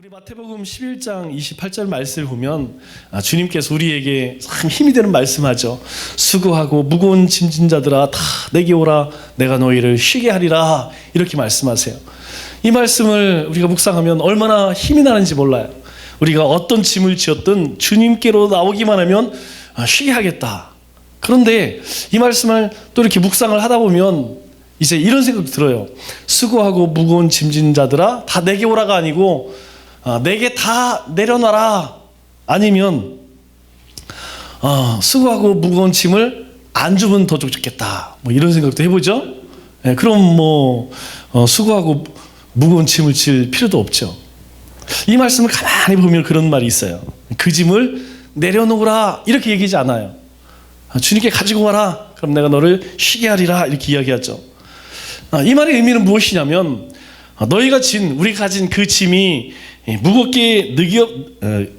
우리 마태복음 11장 28절 말씀을 보면 주님께서 우리에게 참 힘이 되는 말씀하죠. 수고하고 무거운 짐진 자들아 다 내게 오라 내가 너희를 쉬게 하리라 이렇게 말씀하세요. 이 말씀을 우리가 묵상하면 얼마나 힘이 나는지 몰라요. 우리가 어떤 짐을 지었든 주님께로 나오기만 하면 쉬게 하겠다. 그런데 이 말씀을 또 이렇게 묵상을 하다 보면 이제 이런 생각이 들어요. 수고하고 무거운 짐진 자들아 다 내게 오라가 아니고 내게 다 내려놔라. 아니면 수고하고 무거운 짐을 안 주면 더 좋겠다. 뭐 이런 생각도 해보죠. 네, 그럼 수고하고 무거운 짐을 질 필요도 없죠. 이 말씀을 가만히 보면 그런 말이 있어요. 그 짐을 내려놓으라 이렇게 얘기하지 않아요. 주님께 가지고 와라. 그럼 내가 너를 쉬게 하리라 이렇게 이야기하죠. 이 말의 의미는 무엇이냐면 너희가 우리가 가진 그 짐이 무겁게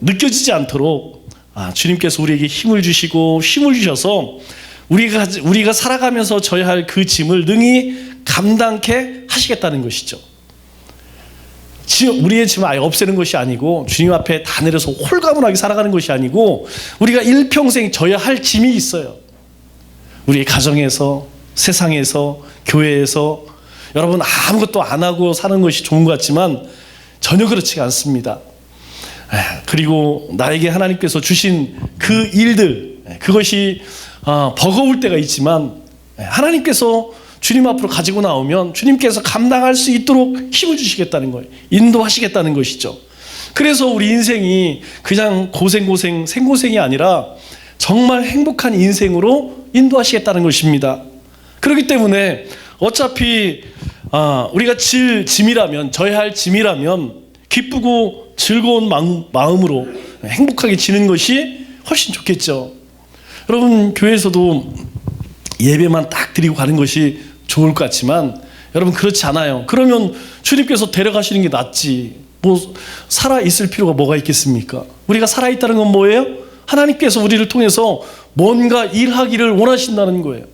느껴지지 않도록 주님께서 우리에게 힘을 주셔서 우리가 살아가면서 져야 할 그 짐을 능히 감당케 하시겠다는 것이죠. 우리의 짐을 아예 없애는 것이 아니고 주님 앞에 다 내려서 홀가분하게 살아가는 것이 아니고 우리가 일평생 져야 할 짐이 있어요. 우리의 가정에서, 세상에서, 교회에서 여러분 아무것도 안 하고 사는 것이 좋은 것 같지만 전혀 그렇지가 않습니다. 그리고 나에게 하나님께서 주신 그 일들 그것이 버거울 때가 있지만 하나님께서 주님 앞으로 가지고 나오면 주님께서 감당할 수 있도록 힘을 주시겠다는 거예요. 인도하시겠다는 것이죠. 그래서 우리 인생이 그냥 생고생이 아니라 정말 행복한 인생으로 인도하시겠다는 것입니다. 그렇기 때문에 어차피 우리가 져야 할 짐이라면 기쁘고 즐거운 마음으로 행복하게 지는 것이 훨씬 좋겠죠. 여러분 교회에서도 예배만 딱 드리고 가는 것이 좋을 것 같지만 여러분 그렇지 않아요. 그러면 주님께서 데려가시는 게 낫지. 살아있을 필요가 뭐가 있겠습니까? 우리가 살아있다는 건 뭐예요? 하나님께서 우리를 통해서 뭔가 일하기를 원하신다는 거예요.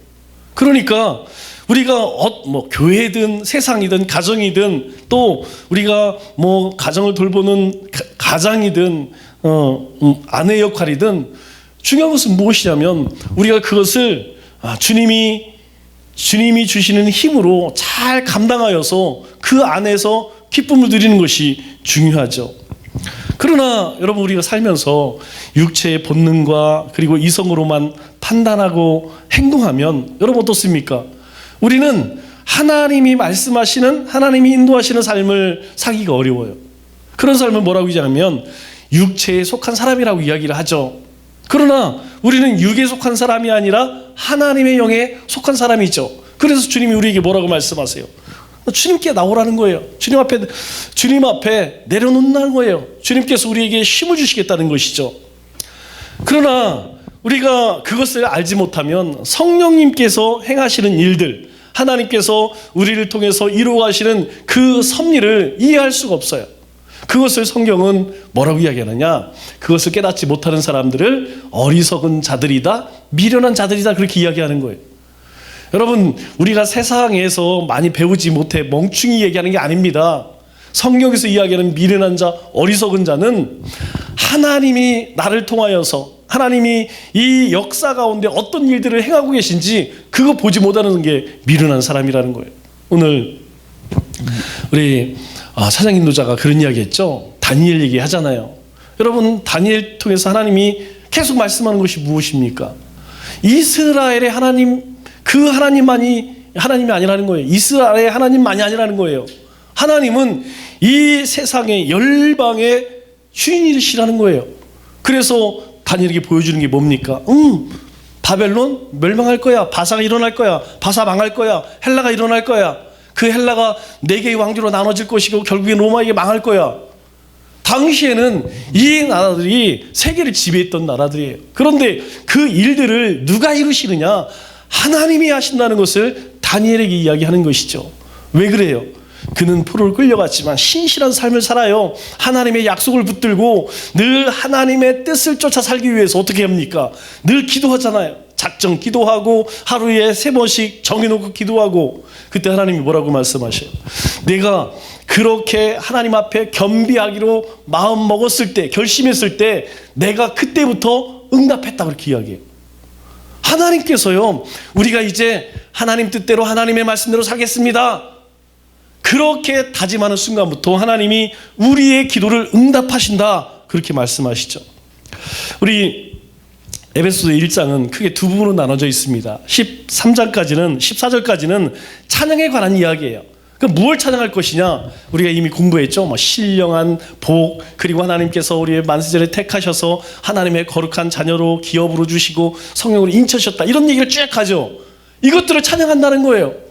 그러니까 우리가 교회든 세상이든 가정이든 또 우리가 가정을 돌보는 가장이든 아내 역할이든 중요한 것은 무엇이냐면 우리가 그것을 주님이 주시는 힘으로 잘 감당하여서 그 안에서 기쁨을 누리는 것이 중요하죠. 그러나 여러분 우리가 살면서 육체의 본능과 그리고 이성으로만 판단하고 행동하면 여러분 어떻습니까? 우리는 하나님이 말씀하시는 하나님이 인도하시는 삶을 살기가 어려워요. 그런 삶을 뭐라고 얘기하냐면 육체에 속한 사람이라고 이야기를 하죠. 그러나 우리는 육에 속한 사람이 아니라 하나님의 영에 속한 사람이죠. 그래서 주님이 우리에게 뭐라고 말씀하세요? 주님께 나오라는 거예요. 주님 앞에 내려놓는 거예요. 주님께서 우리에게 힘을 주시겠다는 것이죠. 그러나 우리가 그것을 알지 못하면 성령님께서 행하시는 일들, 하나님께서 우리를 통해서 이루어가시는 그 섭리를 이해할 수가 없어요. 그것을 성경은 뭐라고 이야기하느냐? 그것을 깨닫지 못하는 사람들을 어리석은 자들이다, 미련한 자들이다 그렇게 이야기하는 거예요. 여러분 우리가 세상에서 많이 배우지 못해 멍충이 얘기하는 게 아닙니다. 성경에서 이야기하는 미련한 자, 어리석은 자는 하나님이 나를 통하여서 하나님이 이 역사 가운데 어떤 일들을 행하고 계신지 그거 보지 못하는 게 미련한 사람이라는 거예요. 오늘 우리 차장인 노자가 그런 이야기 했죠. 다니엘 얘기 하잖아요. 여러분 다니엘 통해서 하나님이 계속 말씀하는 것이 무엇입니까? 이스라엘의 하나님, 그 하나님만이 하나님이 아니라는 거예요. 이스라엘의 하나님만이 아니라는 거예요. 하나님은 이 세상의 열방의 주인이시라는 거예요. 그래서 다니엘에게 보여주는 게 뭡니까? 바벨론 멸망할 거야. 바사가 일어날 거야. 바사 망할 거야. 헬라가 일어날 거야. 그 헬라가 4개의 왕조로 나눠질 것이고 결국엔 로마에게 망할 거야. 당시에는 이 나라들이 세계를 지배했던 나라들이에요. 그런데 그 일들을 누가 이루시느냐? 하나님이 하신다는 것을 다니엘에게 이야기하는 것이죠. 왜 그래요? 그는 포로를 끌려갔지만 신실한 삶을 살아요. 하나님의 약속을 붙들고 늘 하나님의 뜻을 쫓아 살기 위해서 어떻게 합니까? 늘 기도하잖아요. 작정 기도하고 하루에 3번씩 정해놓고 기도하고 그때 하나님이 뭐라고 말씀하셔요? 내가 그렇게 하나님 앞에 겸비하기로 마음 먹었을 때, 결심했을 때 내가 그때부터 응답했다 그렇게 이야기해요. 하나님께서요, 우리가 이제 하나님 뜻대로 하나님의 말씀대로 살겠습니다, 그렇게 다짐하는 순간부터 하나님이 우리의 기도를 응답하신다 그렇게 말씀하시죠. 우리 에베소서 1장은 크게 두 부분으로 나눠져 있습니다. 13장까지는 14절까지는 찬양에 관한 이야기예요. 그럼 무엇을 찬양할 것이냐? 우리가 이미 공부했죠. 신령한 복, 그리고 하나님께서 우리의 만세전에 택하셔서 하나님의 거룩한 자녀로 기업으로 주시고 성령으로 인쳐주셨다, 이런 얘기를 쭉 하죠. 이것들을 찬양한다는 거예요.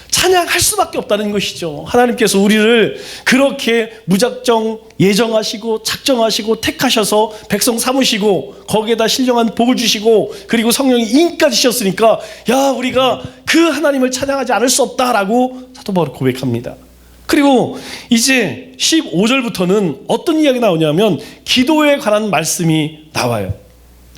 찬양할 수밖에 없다는 것이죠. 하나님께서 우리를 그렇게 무작정 예정하시고 작정하시고 택하셔서 백성 삼으시고 거기에다 신령한 복을 주시고 그리고 성령이 인까지 주셨으니까 야, 우리가 그 하나님을 찬양하지 않을 수 없다라고 사도 바울이 고백합니다. 그리고 이제 15절부터는 어떤 이야기가 나오냐면 기도에 관한 말씀이 나와요.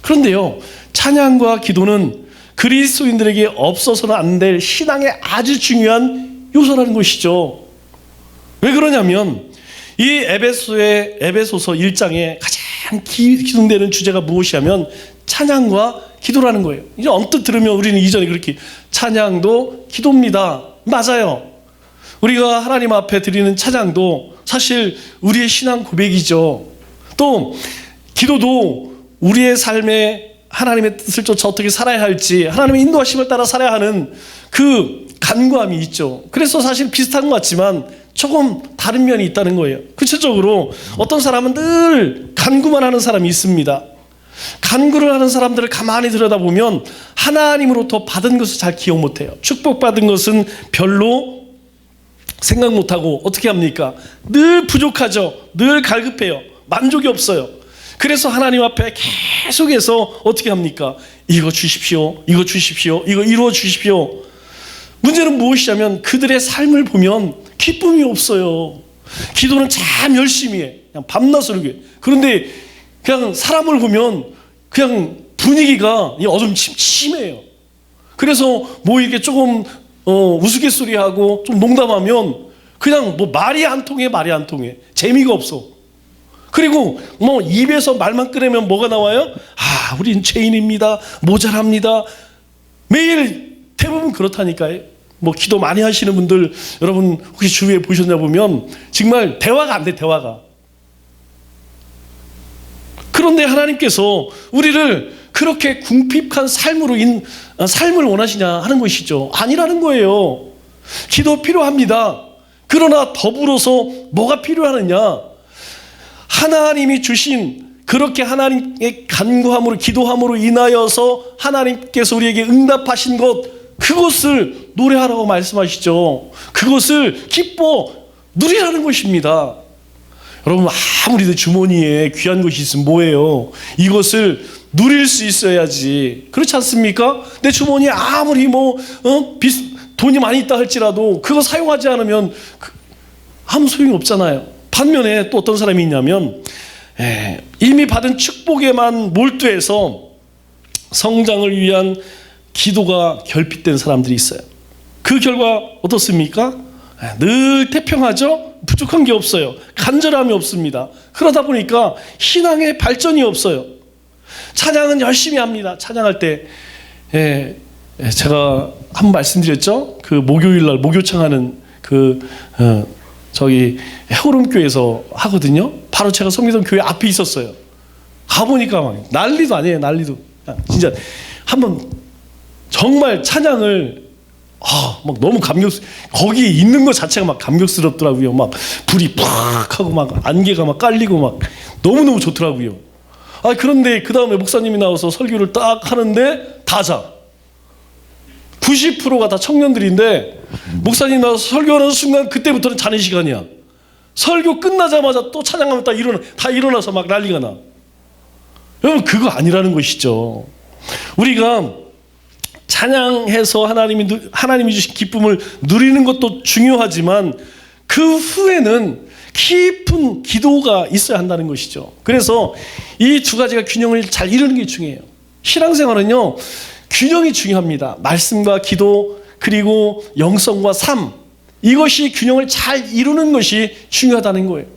그런데요, 찬양과 기도는 그리스도인들에게 없어서는 안 될 신앙의 아주 중요한 요소라는 것이죠. 왜 그러냐면 이 에베소서 1장에 가장 기둥되는 주제가 무엇이냐면 찬양과 기도라는 거예요. 이제 언뜻 들으면 우리는 이전에 그렇게 찬양도 기도입니다. 맞아요. 우리가 하나님 앞에 드리는 찬양도 사실 우리의 신앙 고백이죠. 또 기도도 우리의 삶에 하나님의 뜻을 쫓아 어떻게 살아야 할지, 하나님의 인도하심을 따라 살아야 하는 그 간구함이 있죠. 그래서 사실 비슷한 것 같지만 조금 다른 면이 있다는 거예요. 구체적으로 어떤 사람은 늘 간구만 하는 사람이 있습니다. 간구를 하는 사람들을 가만히 들여다보면 하나님으로부터 받은 것을 잘 기억 못해요. 축복받은 것은 별로 생각 못하고 어떻게 합니까? 늘 부족하죠. 늘 갈급해요. 만족이 없어요. 그래서 하나님 앞에 계속해서 어떻게 합니까? 이거 주십시오, 이거 주십시오, 이거 이루어 주십시오. 문제는 무엇이냐면 그들의 삶을 보면 기쁨이 없어요. 기도는 참 열심히 해, 그냥 밤낮으로 해. 그런데 그냥 사람을 보면 그냥 분위기가 어둠침침해요. 그래서 뭐 이게 조금 우스갯소리하고 좀 농담하면 그냥 뭐 말이 안 통해, 말이 안 통해. 재미가 없어. 그리고 뭐 입에서 말만 꺼내면 뭐가 나와요? 아, 우린 죄인입니다, 모자랍니다. 매일 대부분 그렇다니까요. 뭐 기도 많이 하시는 분들 여러분 혹시 주위에 보셨냐 보면 정말 대화가 안 돼, 대화가. 그런데 하나님께서 우리를 그렇게 궁핍한 삶을 원하시냐 하는 것이죠. 아니라는 거예요. 기도 필요합니다. 그러나 더불어서 뭐가 필요하느냐? 하나님이 주신 그렇게 하나님의 간구함으로 기도함으로 인하여서 하나님께서 우리에게 응답하신 것, 그것을 노래하라고 말씀하시죠. 그것을 기뻐 누리라는 것입니다. 여러분, 아무리 내 주머니에 귀한 것이 있으면 뭐예요? 이것을 누릴 수 있어야지. 그렇지 않습니까? 내 주머니에 아무리 돈이 많이 있다 할지라도 그거 사용하지 않으면 아무 소용이 없잖아요. 반면에 또 어떤 사람이 있냐면 이미 받은 축복에만 몰두해서 성장을 위한 기도가 결핍된 사람들이 있어요. 그 결과 어떻습니까? 늘 태평하죠? 부족한 게 없어요. 간절함이 없습니다. 그러다 보니까 신앙의 발전이 없어요. 찬양은 열심히 합니다. 찬양할 때 제가 한번 말씀드렸죠? 그 목요일날 목요창하는 저기 해오름교회에서 하거든요. 바로 제가 섬기던 교회 앞에 있었어요. 가보니까 막 난리도 아니에요, 난리도. 진짜 한번 정말 찬양을 막 너무 거기에 있는 것 자체가 막 감격스럽더라고요. 막 불이 팍 하고 막 안개가 막 깔리고 막 너무너무 좋더라고요. 그런데 그 다음에 목사님이 나와서 설교를 딱 하는데 다 자. 90%가 다 청년들인데 목사님 나와서 설교하는 순간 그때부터는 자는 시간이야. 설교 끝나자마자 또 찬양하면 다 일어나서 막 난리가 나. 여러분, 그거 아니라는 것이죠. 우리가 찬양해서 하나님이 주신 기쁨을 누리는 것도 중요하지만 그 후에는 깊은 기도가 있어야 한다는 것이죠. 그래서 이 두 가지가 균형을 잘 이루는 게 중요해요. 신앙생활은요, 균형이 중요합니다. 말씀과 기도 그리고 영성과 삶, 이것이 균형을 잘 이루는 것이 중요하다는 거예요.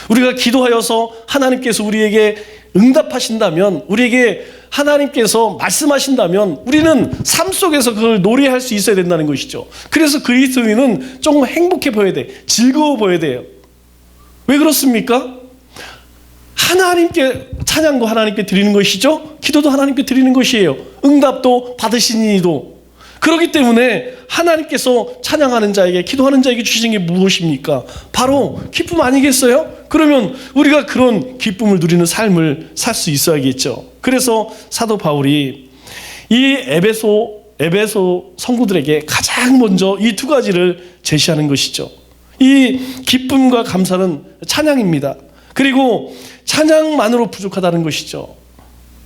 우리가 기도하여서 하나님께서 우리에게 응답하신다면, 우리에게 하나님께서 말씀하신다면 우리는 삶 속에서 그걸 노래할 수 있어야 된다는 것이죠. 그래서 그리스도인은 조금 행복해 보여야 돼. 즐거워 보여야 돼요. 왜 그렇습니까? 하나님께 찬양도 하나님께 드리는 것이죠. 기도도 하나님께 드리는 것이에요. 응답도 받으신 이도. 그렇기 때문에 하나님께서 찬양하는 자에게, 기도하는 자에게 주신 게 무엇입니까? 바로 기쁨 아니겠어요? 그러면 우리가 그런 기쁨을 누리는 삶을 살 수 있어야겠죠. 그래서 사도 바울이 이 에베소 성도들에게 가장 먼저 이 두 가지를 제시하는 것이죠. 이 기쁨과 감사는 찬양입니다. 그리고 찬양만으로 부족하다는 것이죠.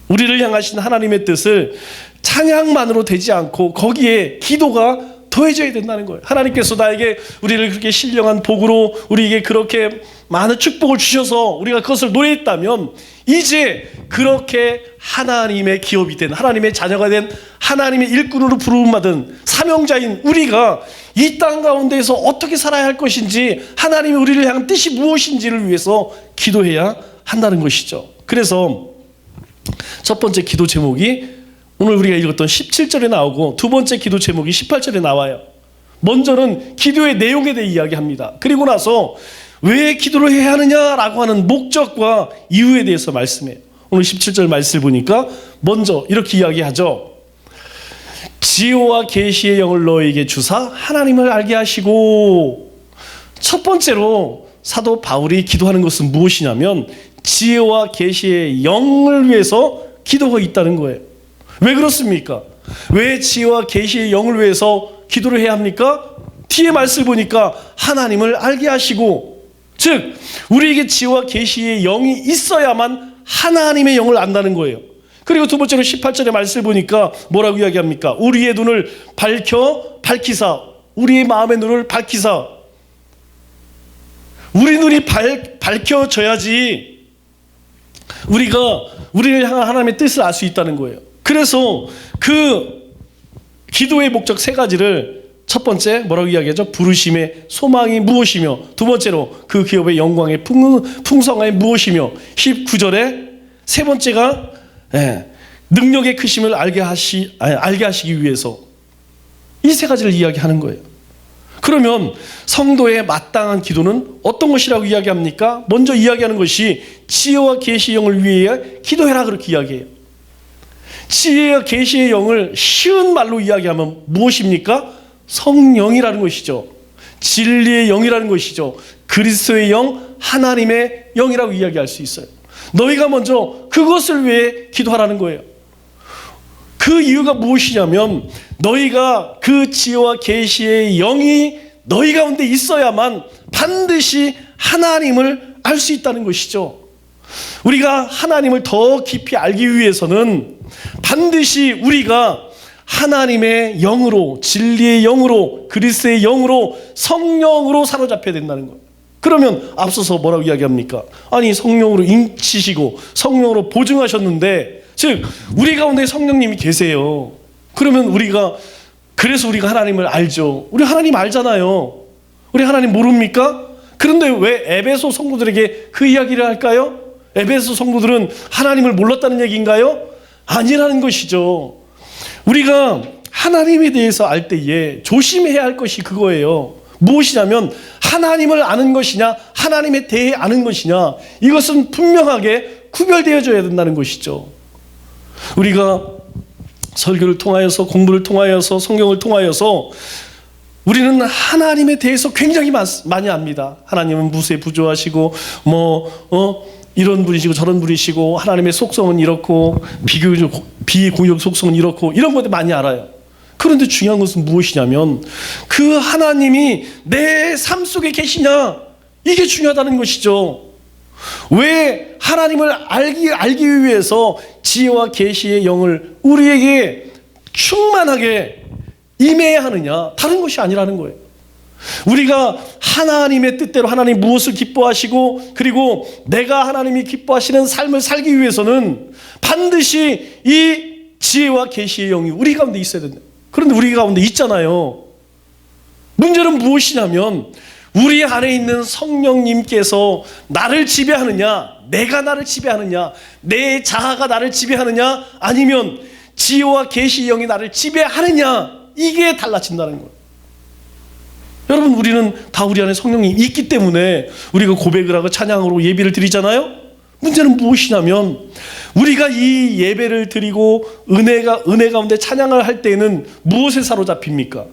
우리를 향하신 하나님의 뜻을 찬양만으로 되지 않고 거기에 기도가 더해져야 된다는 거예요. 하나님께서 나에게 우리를 그렇게 신령한 복으로 우리에게 그렇게 많은 축복을 주셔서 우리가 그것을 노래했다면, 이제 그렇게 하나님의 기업이 된, 하나님의 자녀가 된, 하나님의 일꾼으로 부름받은 사명자인 우리가 이 땅 가운데에서 어떻게 살아야 할 것인지, 하나님이 우리를 향한 뜻이 무엇인지를 위해서 기도해야 한다는 것이죠. 그래서 첫 번째 기도 제목이 오늘 우리가 읽었던 17절에 나오고, 두 번째 기도 제목이 18절에 나와요. 먼저는 기도의 내용에 대해 이야기합니다. 그리고 나서 왜 기도를 해야 하느냐라고 하는 목적과 이유에 대해서 말씀해요. 오늘 17절 말씀을 보니까 먼저 이렇게 이야기하죠. 지혜와 계시의 영을 너에게 주사 하나님을 알게 하시고. 첫 번째로 사도 바울이 기도하는 것은 무엇이냐면 지혜와 계시의 영을 위해서 기도가 있다는 거예요. 왜 그렇습니까? 왜 지혜와 계시의 영을 위해서 기도를 해야 합니까? 뒤에 말씀을 보니까 하나님을 알게 하시고, 즉 우리에게 지혜와 계시의 영이 있어야만 하나님의 영을 안다는 거예요. 그리고 두 번째로 18절의 말씀을 보니까 뭐라고 이야기합니까? 우리의 눈을 밝히사, 우리의 마음의 눈을 밝히사. 우리 눈이 밝혀져야지 우리가 우리를 향한 하나님의 뜻을 알 수 있다는 거예요. 그래서 그 기도의 목적 세 가지를, 첫 번째 뭐라고 이야기하죠? 부르심의 소망이 무엇이며, 두 번째로 그 기업의 영광의 풍성함이 무엇이며, 19절에 세 번째가 능력의 크심을 알게 하시기 위해서, 이 세 가지를 이야기하는 거예요. 그러면 성도의 마땅한 기도는 어떤 것이라고 이야기합니까? 먼저 이야기하는 것이 지혜와 계시의 영을 위해 기도해라, 그렇게 이야기해요. 지혜와 계시의 영을 쉬운 말로 이야기하면 무엇입니까? 성령이라는 것이죠. 진리의 영이라는 것이죠. 그리스도의 영, 하나님의 영이라고 이야기할 수 있어요. 너희가 먼저 그것을 위해 기도하라는 거예요. 그 이유가 무엇이냐면 너희가 그 지혜와 계시의 영이 너희 가운데 있어야만 반드시 하나님을 알 수 있다는 것이죠. 우리가 하나님을 더 깊이 알기 위해서는 반드시 우리가 하나님의 영으로, 진리의 영으로, 그리스도의 영으로, 성령으로 사로잡혀야 된다는 거예요. 그러면 앞서서 뭐라고 이야기합니까? 아니, 성령으로 인치시고 성령으로 보증하셨는데, 즉 우리 가운데 성령님이 계세요. 그러면 그래서 우리가 하나님을 알죠. 우리 하나님 알잖아요. 우리 하나님 모릅니까? 그런데 왜 에베소 성도들에게 그 이야기를 할까요? 에베소 성도들은 하나님을 몰랐다는 얘기인가요? 아니라는 것이죠. 우리가 하나님에 대해서 알 때에 조심해야 할 것이 그거예요. 무엇이냐면 하나님을 아는 것이냐, 하나님에 대해 아는 것이냐, 이것은 분명하게 구별되어져야 된다는 것이죠. 우리가 설교를 통하여서, 공부를 통하여서, 성경을 통하여서 우리는 하나님에 대해서 굉장히 많이 압니다. 하나님은 무수에 부조하시고 이런 분이시고 저런 분이시고, 하나님의 속성은 이렇고 비공유적 속성은 이렇고, 이런 것들 많이 알아요. 그런데 중요한 것은 무엇이냐면 그 하나님이 내 삶 속에 계시냐, 이게 중요하다는 것이죠. 왜 하나님을 알기 위해서 지혜와 계시의 영을 우리에게 충만하게 임해야 하느냐, 다른 것이 아니라는 거예요. 우리가 하나님의 뜻대로 하나님 무엇을 기뻐하시고, 그리고 내가 하나님이 기뻐하시는 삶을 살기 위해서는 반드시 이 지혜와 계시의 영이 우리 가운데 있어야 된다. 그런데 우리 가운데 있잖아요. 문제는 무엇이냐면 우리 안에 있는 성령님께서 나를 지배하느냐, 내가 나를 지배하느냐, 내 자아가 나를 지배하느냐, 아니면 지혜와 계시의 영이 나를 지배하느냐, 이게 달라진다는 거예요. 여러분, 우리는 다 우리 안에 성령님이 있기 때문에 우리가 고백을 하고 찬양으로 예배를 드리잖아요. 문제는 무엇이냐면 우리가 이 예배를 드리고 은혜 가운데 찬양을 할 때에는 무엇에 사로잡힙니까?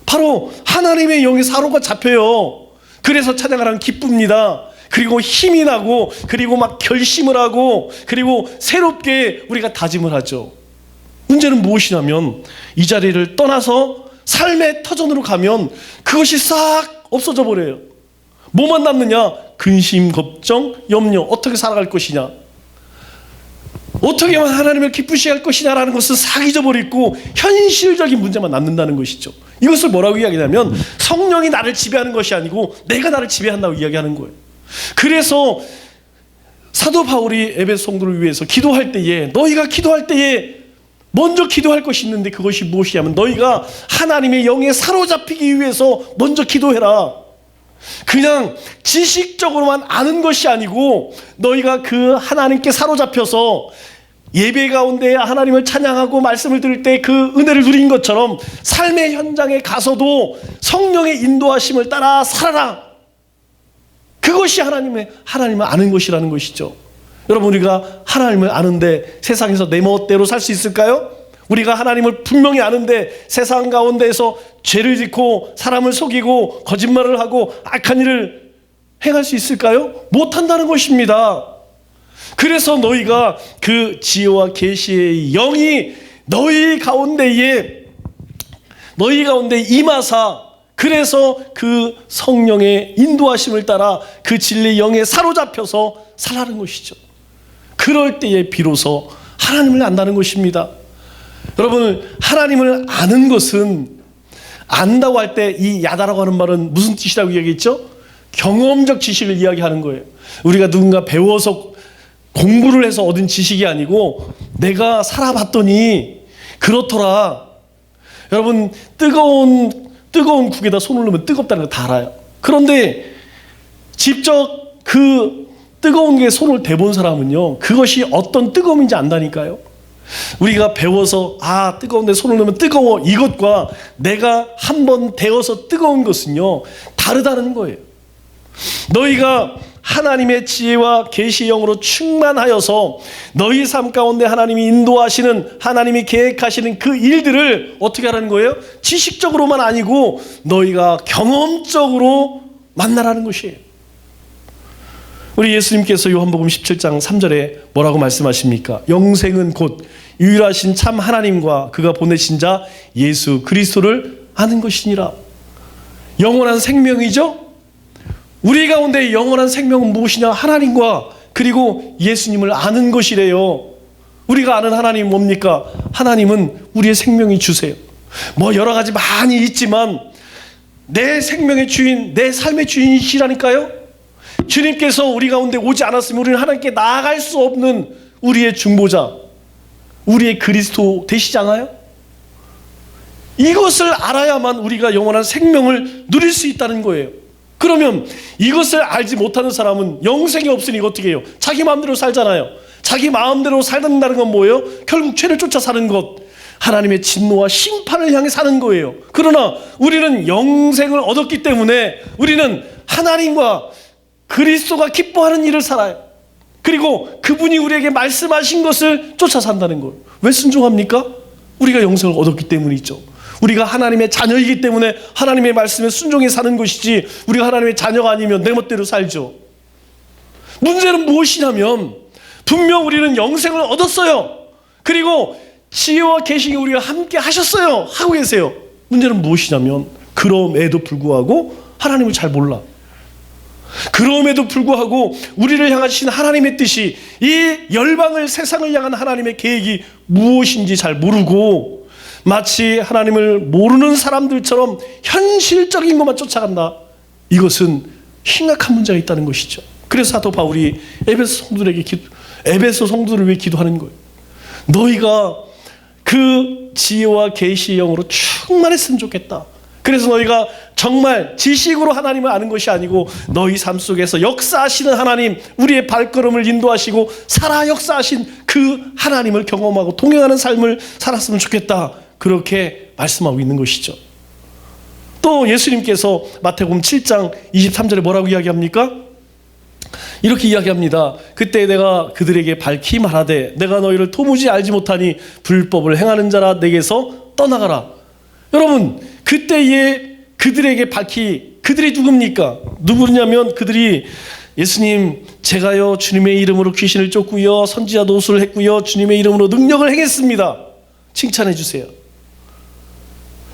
바로 하나님의 영에 사로가 잡혀요. 그래서 찬양을 하면 기쁩니다. 그리고 힘이 나고, 그리고 막 결심을 하고, 그리고 새롭게 우리가 다짐을 하죠. 문제는 무엇이냐면 이 자리를 떠나서 삶의 터전으로 가면 그것이 싹 없어져 버려요. 뭐만 남느냐? 근심, 걱정, 염려, 어떻게 살아갈 것이냐, 어떻게 하면 하나님을 기쁘시게 할 것이냐라는 것은 싹 잊어버리고 현실적인 문제만 남는다는 것이죠. 이것을 뭐라고 이야기하냐면 성령이 나를 지배하는 것이 아니고 내가 나를 지배한다고 이야기하는 거예요. 그래서 사도 바울이 에베소 성도를 위해서 기도할 때에, 너희가 기도할 때에 먼저 기도할 것이 있는데 그것이 무엇이냐면 너희가 하나님의 영에 사로잡히기 위해서 먼저 기도해라. 그냥 지식적으로만 아는 것이 아니고 너희가 그 하나님께 사로잡혀서 예배 가운데 하나님을 찬양하고 말씀을 들을 때 그 은혜를 누린 것처럼 삶의 현장에 가서도 성령의 인도하심을 따라 살아라. 그것이 하나님을 아는 것이라는 것이죠. 여러분, 우리가 하나님을 아는데 세상에서 내 멋대로 살 수 있을까요? 우리가 하나님을 분명히 아는데 세상 가운데에서 죄를 짓고 사람을 속이고 거짓말을 하고 악한 일을 행할 수 있을까요? 못한다는 것입니다. 그래서 너희가 그 지혜와 계시의 영이 너희 가운데 임하사, 그래서 그 성령의 인도하심을 따라 그 진리의 영에 사로잡혀서 살아가는 것이죠. 그럴 때에 비로소 하나님을 안다는 것입니다. 여러분, 하나님을 아는 것은, 안다고 할 때 이 야다라고 하는 말은 무슨 뜻이라고 이야기했죠? 경험적 지식을 이야기하는 거예요. 우리가 누군가 배워서 공부를 해서 얻은 지식이 아니고 내가 살아봤더니 그렇더라. 여러분, 뜨거운 국에다 손을 넣으면 뜨겁다는 거 다 알아요. 그런데 직접 그 뜨거운 게 손을 대본 사람은요, 그것이 어떤 뜨거움인지 안다니까요. 우리가 배워서 뜨거운데 손을 넣으면 뜨거워, 이것과 내가 한번 데워서 뜨거운 것은요 다르다는 거예요. 너희가 하나님의 지혜와 계시의 영으로 충만하여서 너희 삶 가운데 하나님이 인도하시는, 하나님이 계획하시는 그 일들을 어떻게 하라는 거예요? 지식적으로만 아니고 너희가 경험적으로 만나라는 것이에요. 우리 예수님께서 요한복음 17장 3절에 뭐라고 말씀하십니까? 영생은 곧 유일하신 참 하나님과 그가 보내신 자 예수 그리스도를 아는 것이니라. 영원한 생명이죠? 우리 가운데 영원한 생명은 무엇이냐? 하나님과 그리고 예수님을 아는 것이래요. 우리가 아는 하나님이 뭡니까? 하나님은 우리의 생명이 주세요. 뭐 여러 가지 많이 있지만 내 생명의 주인, 내 삶의 주인이시라니까요. 주님께서 우리 가운데 오지 않았으면 우리는 하나님께 나아갈 수 없는 우리의 중보자, 우리의 그리스도 되시잖아요. 이것을 알아야만 우리가 영원한 생명을 누릴 수 있다는 거예요. 그러면 이것을 알지 못하는 사람은 영생이 없으니 어떻게 해요? 자기 마음대로 살잖아요. 자기 마음대로 살는다는 건 뭐예요? 결국 죄를 쫓아 사는 것, 하나님의 진노와 심판을 향해 사는 거예요. 그러나 우리는 영생을 얻었기 때문에 우리는 하나님과 그리스도가 기뻐하는 일을 살아요. 그리고 그분이 우리에게 말씀하신 것을 쫓아 산다는 거예요. 왜 순종합니까? 우리가 영생을 얻었기 때문이죠. 우리가 하나님의 자녀이기 때문에 하나님의 말씀에 순종해 사는 것이지, 우리가 하나님의 자녀가 아니면 내 멋대로 살죠. 문제는 무엇이냐면 분명 우리는 영생을 얻었어요. 그리고 지혜와 계시가 우리가 함께 하셨어요. 하고 계세요. 문제는 무엇이냐면 그럼에도 불구하고 하나님을 잘 몰라. 그럼에도 불구하고 우리를 향하신 하나님의 뜻이, 이 열방을, 세상을 향한 하나님의 계획이 무엇인지 잘 모르고 마치 하나님을 모르는 사람들처럼 현실적인 것만 쫓아간다. 이것은 심각한 문제가 있다는 것이죠. 그래서 사도 바울이 에베소 성도들을 위해 기도하는 거예요. 너희가 그 지혜와 계시의 영으로 충만했으면 좋겠다. 그래서 너희가 정말 지식으로 하나님을 아는 것이 아니고 너희 삶 속에서 역사하시는 하나님, 우리의 발걸음을 인도하시고 살아 역사하신 그 하나님을 경험하고 동행하는 삶을 살았으면 좋겠다. 그렇게 말씀하고 있는 것이죠. 또 예수님께서 마태복음 7장 23절에 뭐라고 이야기합니까? 이렇게 이야기합니다. 그때 내가 그들에게 밝히 말하되 내가 너희를 도무지 알지 못하니 불법을 행하는 자라 내게서 떠나가라. 여러분, 그때에 그들에게 밝히, 그들이 누굽니까? 누구냐면 그들이 예수님, 제가요 주님의 이름으로 귀신을 쫓고요 선지자 노수를 했고요 주님의 이름으로 능력을 행했습니다. 칭찬해 주세요.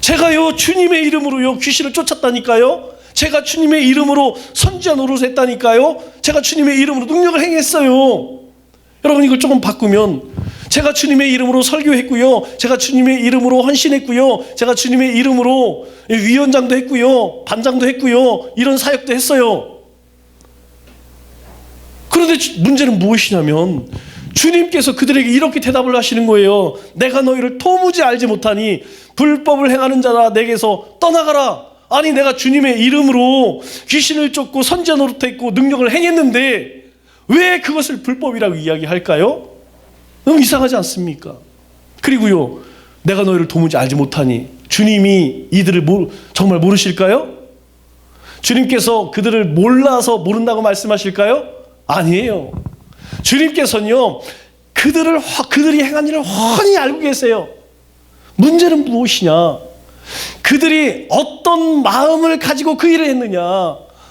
제가요 주님의 이름으로요 귀신을 쫓았다니까요. 제가 주님의 이름으로 선지자 노릇을 했다니까요. 제가 주님의 이름으로 능력을 행했어요. 여러분, 이걸 조금 바꾸면 제가 주님의 이름으로 설교했고요, 제가 주님의 이름으로 헌신했고요, 제가 주님의 이름으로 위원장도 했고요, 반장도 했고요, 이런 사역도 했어요. 그런데 문제는 무엇이냐면 주님께서 그들에게 이렇게 대답을 하시는 거예요. 내가 너희를 도무지 알지 못하니 불법을 행하는 자라 내게서 떠나가라. 아니, 내가 주님의 이름으로 귀신을 쫓고 선지자 노릇했고 능력을 행했는데 왜 그것을 불법이라고 이야기할까요? 너무 이상하지 않습니까? 그리고요, 내가 너희를 도무지 알지 못하니, 주님이 이들을 정말 모르실까요? 주님께서 그들을 몰라서 모른다고 말씀하실까요? 아니에요. 주님께서는요, 그들이 행한 일을 훤히 알고 계세요. 문제는 무엇이냐? 그들이 어떤 마음을 가지고 그 일을 했느냐,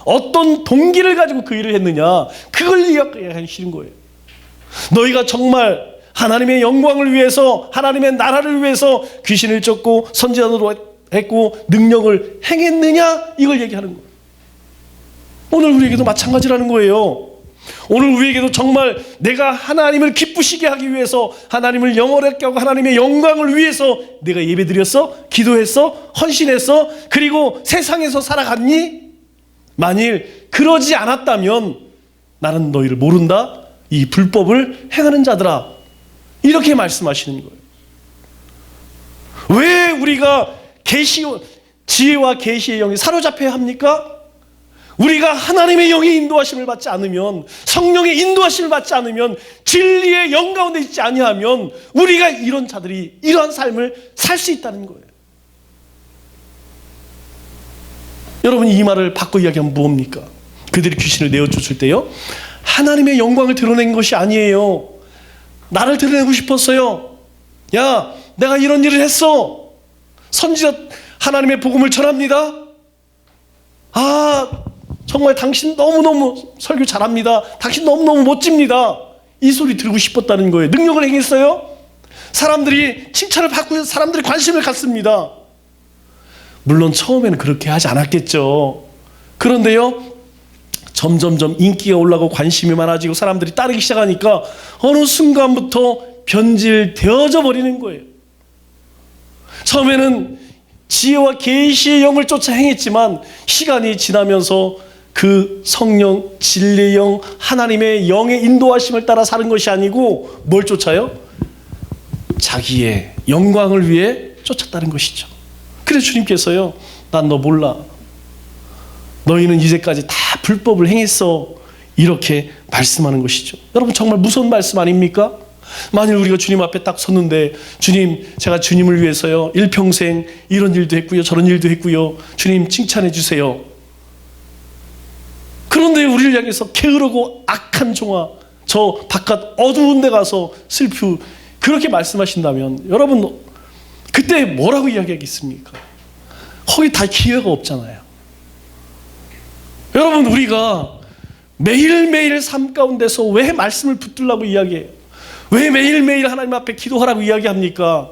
어떤 동기를 가지고 그 일을 했느냐, 그걸 이야기하시는 거예요. 너희가 정말 하나님의 영광을 위해서, 하나님의 나라를 위해서 귀신을 쫓고 선지자로 했고 능력을 행했느냐, 이걸 얘기하는 거예요. 오늘 우리에게도 마찬가지라는 거예요. 오늘 우리에게도 정말 내가 하나님을 기쁘시게 하기 위해서, 하나님을 영원하게 하고 하나님의 영광을 위해서 내가 예배드렸어? 기도했어? 헌신했어? 그리고 세상에서 살아갔니? 만일 그러지 않았다면 나는 너희를 모른다. 이 불법을 행하는 자들아, 이렇게 말씀하시는 거예요. 왜 우리가 지혜와 계시의 영이 사로잡혀야 합니까? 우리가 하나님의 영의 인도하심을 받지 않으면, 성령의 인도하심을 받지 않으면, 진리의 영 가운데 있지 아니하면 우리가 이런 자들이 이러한 삶을 살 수 있다는 거예요. 여러분, 이 말을 바꿔 이야기하면 무엇입니까? 그들이 귀신을 내어쫓을 때요, 하나님의 영광을 드러낸 것이 아니에요. 나를 드러내고 싶었어요. 야, 내가 이런 일을 했어. 선지자 하나님의 복음을 전합니다. 아, 정말 당신 너무너무 설교 잘합니다. 당신 너무너무 멋집니다. 이 소리 들고 싶었다는 거예요. 능력을 행했어요. 사람들이 칭찬을 받고 사람들이 관심을 갖습니다. 물론 처음에는 그렇게 하지 않았겠죠. 그런데요, 점점점 인기가 올라가고 관심이 많아지고 사람들이 따르기 시작하니까 어느 순간부터 변질되어져 버리는 거예요. 처음에는 지혜와 계시의 영을 쫓아 행했지만 시간이 지나면서 그 성령, 진리의 영, 하나님의 영의 인도하심을 따라 사는 것이 아니고 뭘 쫓아요? 자기의 영광을 위해 쫓았다는 것이죠. 그래서 주님께서요, 난 너 몰라. 너희는 이제까지 다 불법을 행했어. 이렇게 말씀하는 것이죠. 여러분, 정말 무서운 말씀 아닙니까? 만일 우리가 주님 앞에 딱 섰는데, 주님, 제가 주님을 위해서요 일평생 이런 일도 했고요, 저런 일도 했고요, 주님 칭찬해 주세요. 그런데 우리를 향해서 게으르고 악한 종아, 저 바깥 어두운 데 가서 슬피, 그렇게 말씀하신다면 여러분, 그때 뭐라고 이야기하겠습니까? 거기 다 기회가 없잖아요. 여러분, 우리가 매일매일 삶 가운데서 왜 말씀을 붙들라고 이야기해요? 왜 매일매일 하나님 앞에 기도하라고 이야기합니까?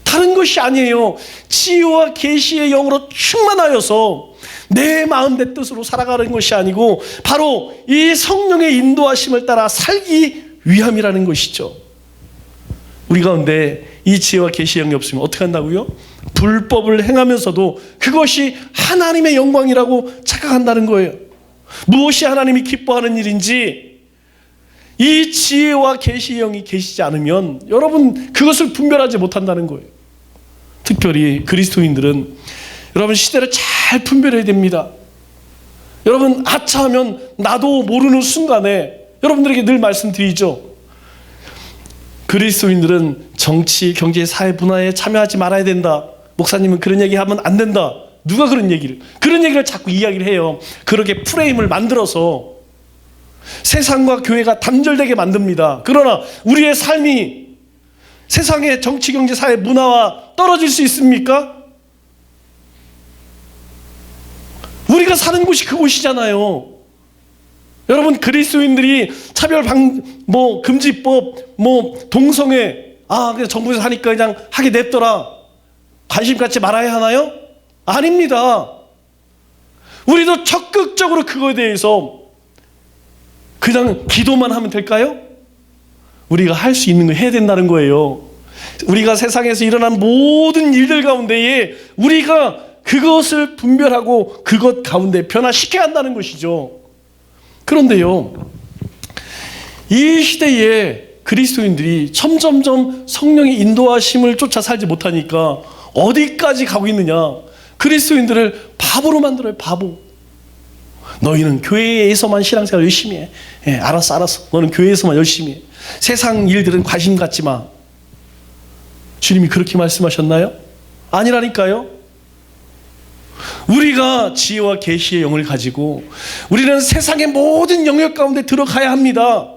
다른 것이 아니에요. 지혜와 계시의 영으로 충만하여서 내 마음 내 뜻으로 살아가는 것이 아니고 바로 이 성령의 인도하심을 따라 살기 위함이라는 것이죠. 우리 가운데 이 지혜와 계시의 영이 없으면 어떻게 한다고요? 불법을 행하면서도 그것이 하나님의 영광이라고 착각한다는 거예요. 무엇이 하나님이 기뻐하는 일인지, 이 지혜와 계시의 영이 계시지 않으면 여러분 그것을 분별하지 못한다는 거예요. 특별히 그리스도인들은 여러분 시대를 잘 분별해야 됩니다. 여러분 아차하면 나도 모르는 순간에 여러분들에게 늘 말씀드리죠. 그리스도인들은 정치, 경제, 사회, 문화에 참여하지 말아야 된다. 목사님은 그런 얘기하면 안 된다. 누가 그런 얘기를 자꾸 이야기를 해요. 그렇게 프레임을 만들어서 세상과 교회가 단절되게 만듭니다. 그러나 우리의 삶이 세상의 정치, 경제, 사회, 문화와 떨어질 수 있습니까? 우리가 사는 곳이 그곳이잖아요. 여러분 그리스도인들이 금지법, 동성애 그냥 정부에서 하니까 그냥 하게 냅둬라. 관심 갖지 말아야 하나요? 아닙니다. 우리도 적극적으로 그거에 대해서 그냥 기도만 하면 될까요? 우리가 할 수 있는 거 해야 된다는 거예요. 우리가 세상에서 일어난 모든 일들 가운데에 우리가 그것을 분별하고 그것 가운데 변화시켜야 한다는 것이죠. 그런데요, 이 시대에 그리스도인들이 점점점 성령의 인도하심을 쫓아 살지 못하니까 어디까지 가고 있느냐? 그리스도인들을 바보로 만들어요. 바보. 너희는 교회에서만 신앙생활 열심히 해. 알았어. 너는 교회에서만 열심히 해. 세상 일들은 관심 갖지 마. 주님이 그렇게 말씀하셨나요? 아니라니까요. 우리가 지혜와 계시의 영을 가지고 우리는 세상의 모든 영역 가운데 들어가야 합니다.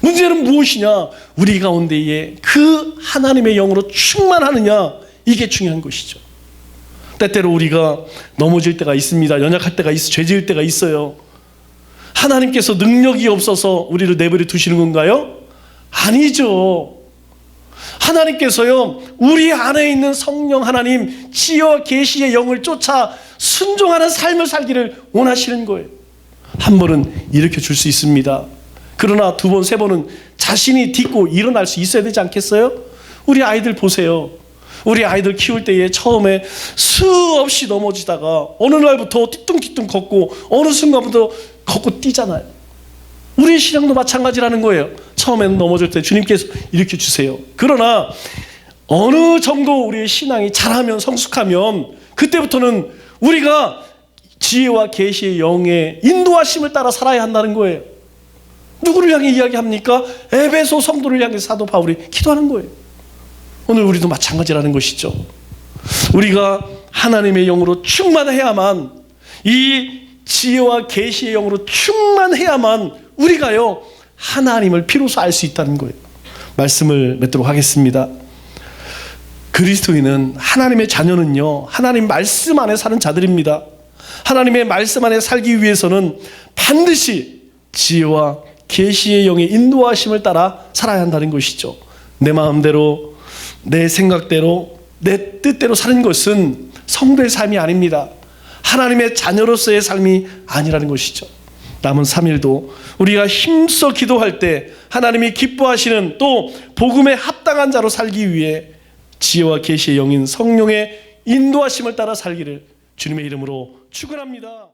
문제는 무엇이냐? 우리 가운데에 그 하나님의 영으로 충만하느냐? 이게 중요한 것이죠. 때때로 우리가 넘어질 때가 있습니다. 연약할 때가 있어, 죄 지을 때가 있어요. 하나님께서 능력이 없어서 우리를 내버려 두시는 건가요? 아니죠. 하나님께서요, 우리 안에 있는 성령 하나님, 지혜와 계시의 영을 쫓아 순종하는 삶을 살기를 원하시는 거예요. 한 번은 일으켜 줄 수 있습니다. 그러나 두 번, 세 번은 자신이 딛고 일어날 수 있어야 되지 않겠어요? 우리 아이들 보세요. 우리 아이들 키울 때에 처음에 수없이 넘어지다가 어느 날부터 뒤뚱뒤뚱 걷고 어느 순간부터 걷고 뛰잖아요. 우리의 신앙도 마찬가지라는 거예요. 처음에는 넘어질 때 주님께서 일으켜 주세요. 그러나 어느 정도 우리의 신앙이 자라면, 성숙하면 그때부터는 우리가 지혜와 계시의 영의 인도하심을 따라 살아야 한다는 거예요. 누구를 향해 이야기합니까? 에베소 성도를 향해 사도 바울이 기도하는 거예요. 오늘 우리도 마찬가지라는 것이죠. 우리가 하나님의 영으로 충만해야만, 이 지혜와 계시의 영으로 충만해야만 우리가요 하나님을 비로소 알 수 있다는 거예요. 말씀을 맺도록 하겠습니다. 그리스도인은, 하나님의 자녀는요, 하나님 말씀 안에 사는 자들입니다. 하나님의 말씀 안에 살기 위해서는 반드시 지혜와 계시의 영의 인도하심을 따라 살아야 한다는 것이죠. 내 마음대로, 내 생각대로, 내 뜻대로 사는 것은 성도의 삶이 아닙니다. 하나님의 자녀로서의 삶이 아니라는 것이죠. 남은 3일도 우리가 힘써 기도할 때 하나님이 기뻐하시는, 또 복음에 합당한 자로 살기 위해 지혜와 계시의 영인 성령의 인도하심을 따라 살기를 주님의 이름으로 축원합니다.